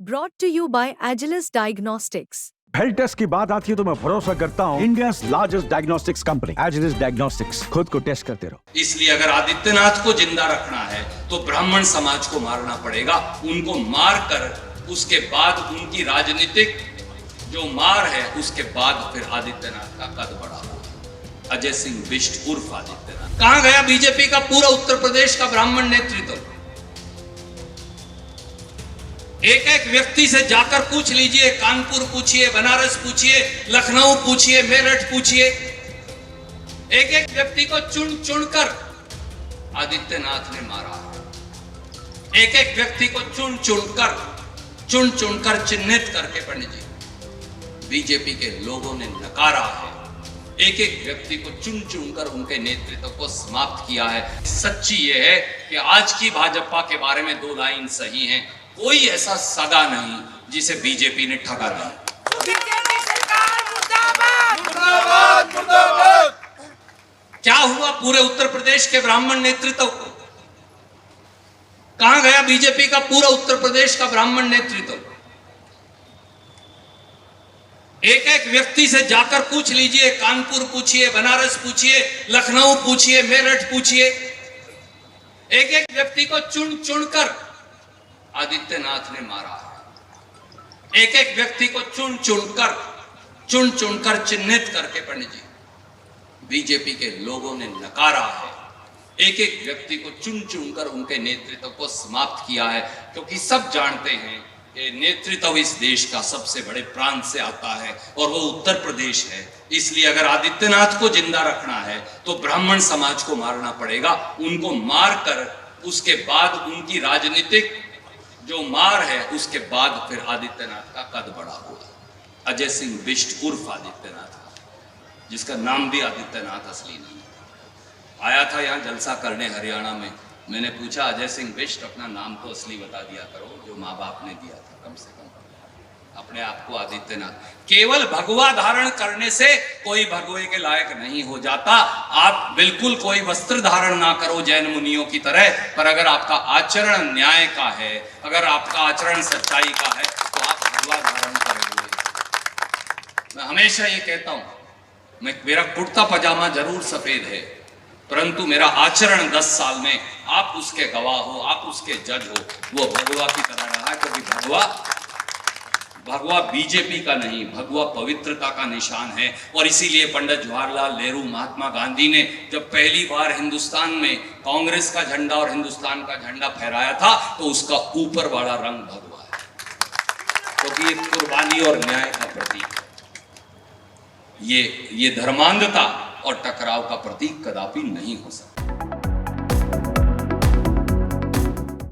Brought to you by Agilus Diagnostics. Health test की बात आती है तो मैं भरोसा करता हूँ India largest diagnostics company Agilus diagnostics. खुद को टेस्ट करते रहो। इसलिए अगर आदित्यनाथ को जिंदा रखना है तो ब्राह्मण समाज को मारना पड़ेगा। उनको मार कर उसके बाद उनकी राजनीतिक जो मार है उसके बाद फिर आदित्यनाथ का कद बढ़ा। अजय सिंह बिष्ट उर्फ आदित्यनाथ। कहां गया बीजेपी का पूरा उत्तर प्रदेश का ब्राह्मण नेतृत्व? एक एक व्यक्ति से जाकर पूछ लीजिए, कानपुर पूछिए, बनारस पूछिए, लखनऊ पूछिए, मेरठ पूछिए, एक एक व्यक्ति को चुन चुनकर आदित्यनाथ ने मारा। एक एक व्यक्ति को चुन चुनकर चिन्हित करके पंडित जी बीजेपी के लोगों ने नकारा है। एक एक व्यक्ति को चुन चुनकर उनके नेतृत्व को समाप्त किया है। सच्ची यह है कि आज की भाजपा के बारे में दो लाइन सही हैं, कोई ऐसा सगा नहीं जिसे बीजेपी ने ठगा नहीं। क्या हुआ पूरे उत्तर प्रदेश के ब्राह्मण नेतृत्व को? कहां गया बीजेपी का पूरा उत्तर प्रदेश का ब्राह्मण नेतृत्व? एक एक व्यक्ति से जाकर पूछ लीजिए, कानपुर पूछिए, बनारस पूछिए, लखनऊ पूछिए, मेरठ पूछिए, एक एक व्यक्ति को चुन चुनकर आदित्यनाथ ने मारा है। एक एक व्यक्ति को चुन चुनकर चिन्हित करके पंडित जी बीजेपी के लोगों ने नकारा है। एक एक व्यक्ति को चुन चुनकर उनके नेतृत्व को समाप्त किया है, क्योंकि सब जानते हैं कि नेतृत्व इस देश का सबसे बड़े प्रांत से आता है और वो उत्तर प्रदेश है। इसलिए अगर आदित्यनाथ को जिंदा रखना है तो ब्राह्मण समाज को मारना पड़ेगा। उनको मार कर उसके बाद उनकी राजनीतिक जो मार है उसके बाद फिर आदित्यनाथ का कद बढ़ा हुआ। अजय सिंह बिष्ट उर्फ आदित्यनाथ, जिसका नाम भी आदित्यनाथ असली नहीं, आया था यहाँ जलसा करने हरियाणा में। मैंने पूछा, अजय सिंह बिष्ट अपना नाम तो असली बता दिया करो जो माँ बाप ने दिया था, कम से कम अपने आप को आदित्यनाथ। केवल भगवा धारण करने से कोई भगवे के लायक नहीं हो जाता। आप बिल्कुल कोई वस्त्र धारण ना करो जैन मुनियों की तरह, पर अगर आपका आचरण न्याय का है, अगर आपका आचरण सच्चाई का है तो आप भगवा धारण करेंगे। मैं हमेशा ये कहता हूं, मेरा कुर्ता पजामा जरूर सफेद है, परंतु मेरा आचरण 10 साल में आप उसके गवाह हो, आप उसके जज हो, वो भगवा की तरह रहा है। क्योंकि भगवा बीजेपी का नहीं, भगवा पवित्रता का निशान है। और इसीलिए पंडित जवाहरलाल नेहरू, महात्मा गांधी ने जब पहली बार हिंदुस्तान में कांग्रेस का झंडा और हिंदुस्तान का झंडा फहराया था तो उसका ऊपर वाला रंग भगवा है, क्योंकि ये कुर्बानी और न्याय का प्रतीक है। ये धर्मांधता और टकराव का प्रतीक कदापि नहीं हो सकता।